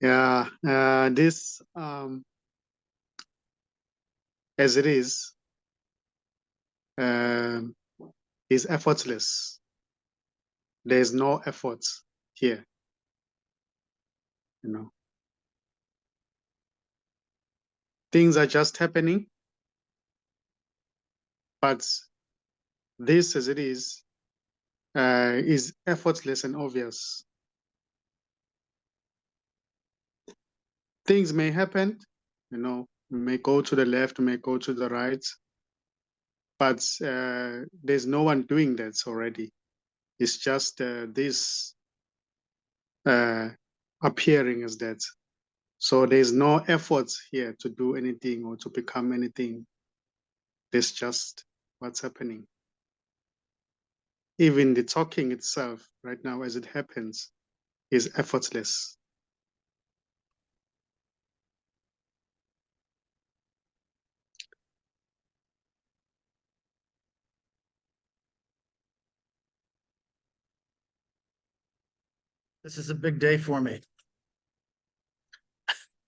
Yeah, this as it um, is effortless. There's no effort here, you know. Things are just happening, but this as it is effortless and obvious. Things may happen, you know, may go to the left, may go to the right, but there's no one doing that already. It's just this appearing as that. So there's no effort here to do anything or to become anything. There's just what's happening. Even the talking itself right now as it happens is effortless. This is a big day for me.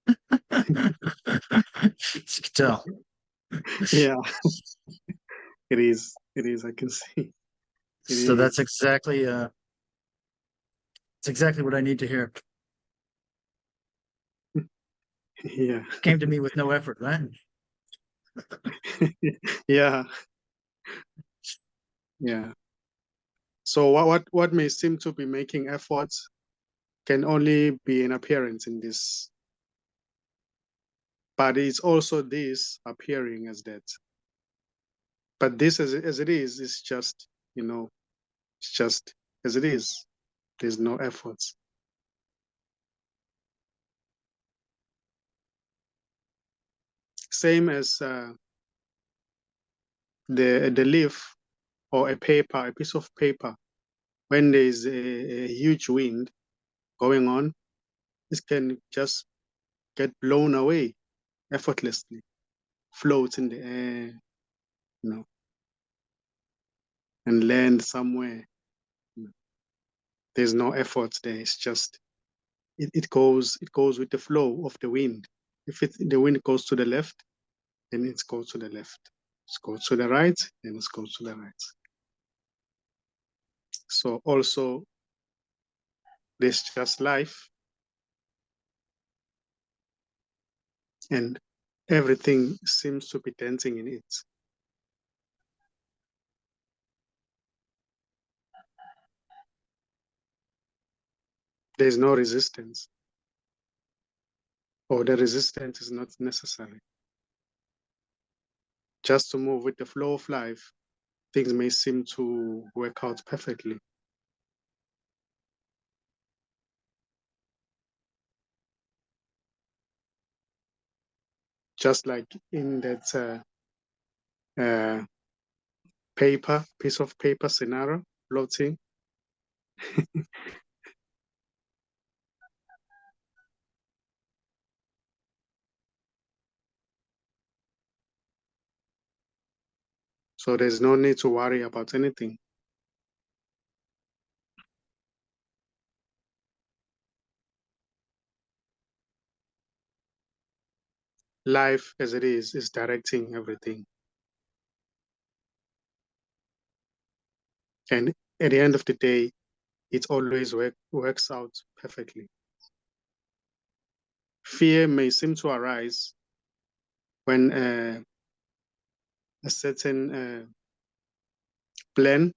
You can tell. Yeah, it is. It is. I can see. So that's exactly it's exactly what I need to hear. Yeah. Came to me with no effort, right? Yeah. Yeah. So what may seem to be making efforts can only be an appearance in this, but it's also this appearing as that. But this as it is just, you know, it's just as it is. There's no efforts. Same as the leaf or a paper, a piece of paper. When there's a huge wind going on, it can just get blown away effortlessly, float in the air, you know, and land somewhere. There's no effort there. It's just it goes with the flow of the wind. If the wind goes to the left, then it goes to the left. It goes to the right, then it goes to the right. So also there's just life, and everything seems to be dancing in it. There's no resistance, or the resistance is not necessary. Just to move with the flow of life, things may seem to work out perfectly. Just like in that piece of paper scenario, floating. So there's no need to worry about anything. Life as it is directing everything. And at the end of the day, it always works out perfectly. Fear may seem to arise when a certain plan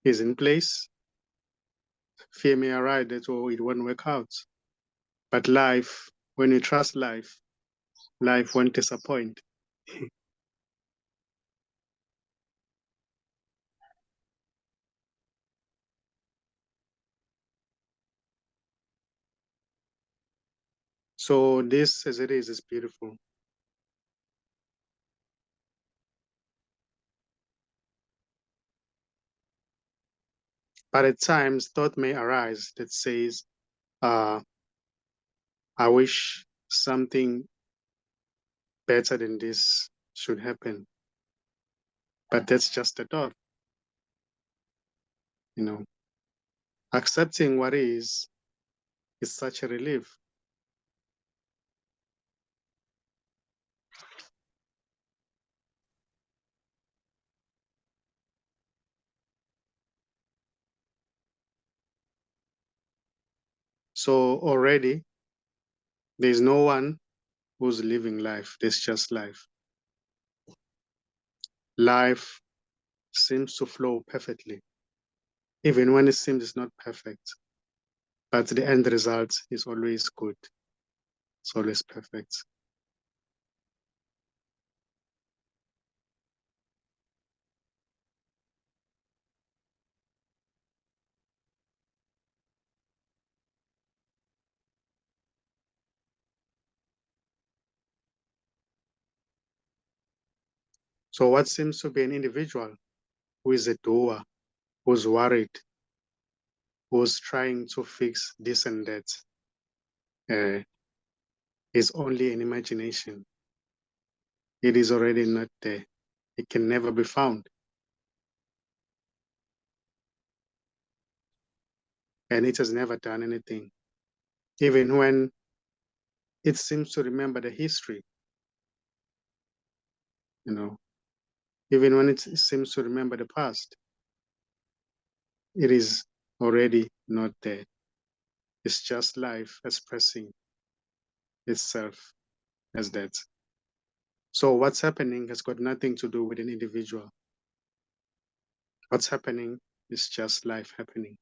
is in place. Fear may arise that, oh, it won't work out. But life, when you trust life, life won't disappoint. So this, as it is beautiful. But at times, thought may arise that says, I wish something better than this should happen. But that's just a thought. You know, accepting what is such a relief. So already there's no one who's living life. There's just life. Life seems to flow perfectly, even when it seems it's not perfect. But the end result is always good. It's always perfect. So what seems to be an individual who is a doer, who's worried, who's trying to fix this and that, uh, is only an imagination. It is already not there. It can never be found. And it has never done anything. Even when it seems to remember the history, you know, even when it seems to remember the past, it is already not there. It's just life expressing itself as that. So what's happening has got nothing to do with an individual. What's happening is just life happening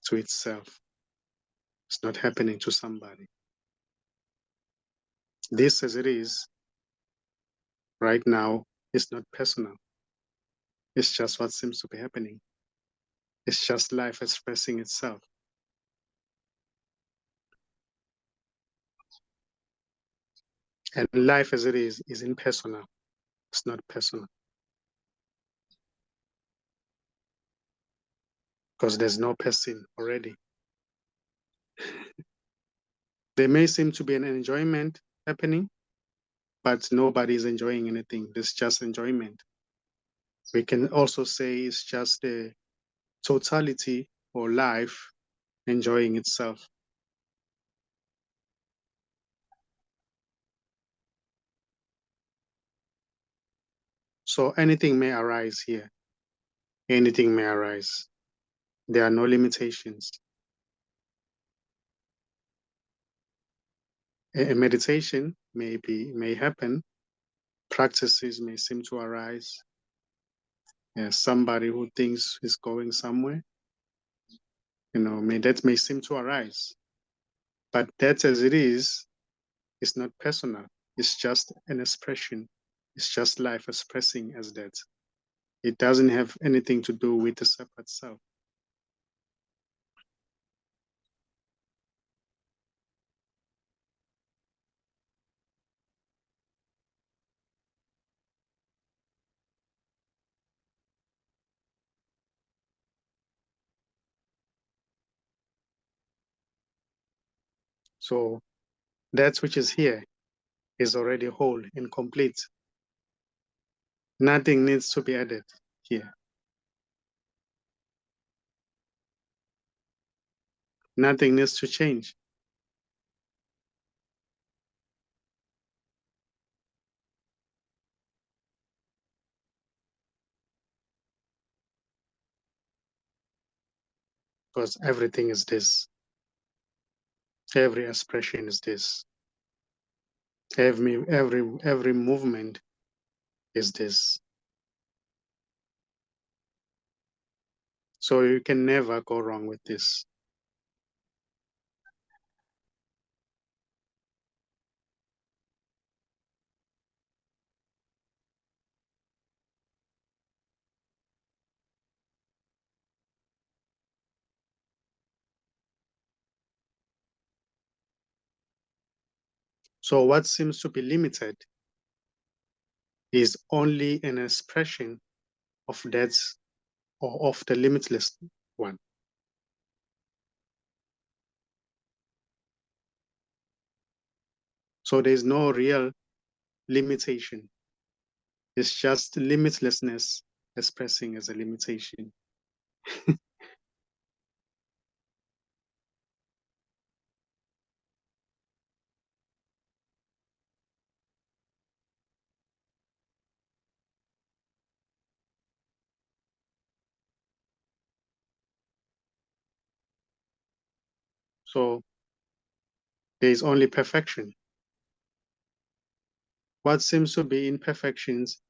to itself. It's not happening to somebody. This as it is right now is not personal. It's just what seems to be happening. It's just life expressing itself. And life as it is impersonal. It's not personal. Because there's no person already. There may seem to be an enjoyment happening, but nobody is enjoying anything. There's just enjoyment. We can also say it's just the totality or life enjoying itself. So anything may arise here. Anything may arise. There are no limitations. A meditation may happen. Practices may seem to arise. Somebody who thinks is going somewhere, that may seem to arise. But that as it is not personal. It's just an expression. It's just life expressing as that. It doesn't have anything to do with the separate self. So that which is here is already whole and complete. Nothing needs to be added here. Nothing needs to change. Because everything is this. Every expression is this. Every movement is this. So you can never go wrong with this. So what seems to be limited is only an expression of that or of the limitless one. So there's no real limitation. It's just limitlessness expressing as a limitation. So there is only perfection. What seems to be imperfections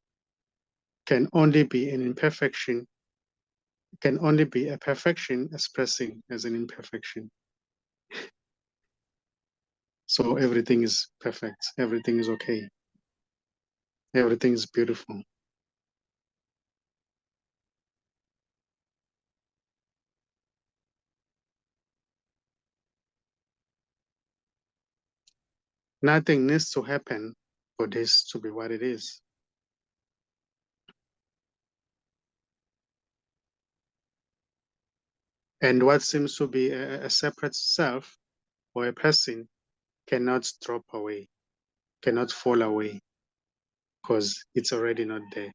can only be an imperfection, can only be a perfection expressing as an imperfection. So everything is perfect, everything is okay, everything is beautiful. Nothing needs to happen for this to be what it is. And what seems to be a separate self or a person cannot drop away, cannot fall away, because it's already not there.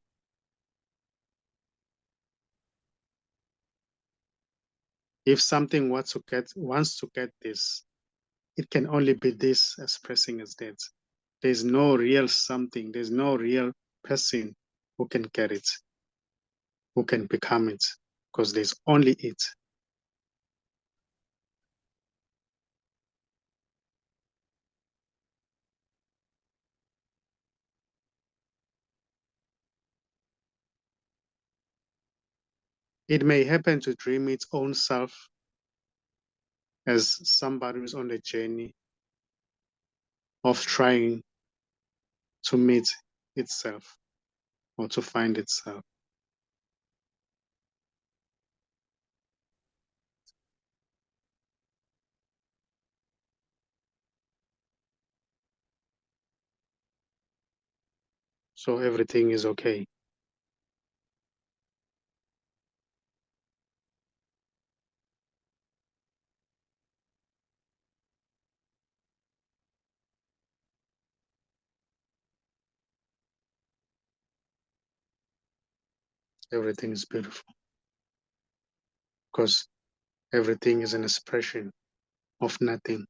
If something wants to get this, it can only be this expressing as that. There's no real something, there's no real person who can get it, who can become it, because there's only it. It may happen to dream its own self as somebody who's on the journey of trying to meet itself or to find itself. So everything is okay. Everything is beautiful because everything is an expression of nothing.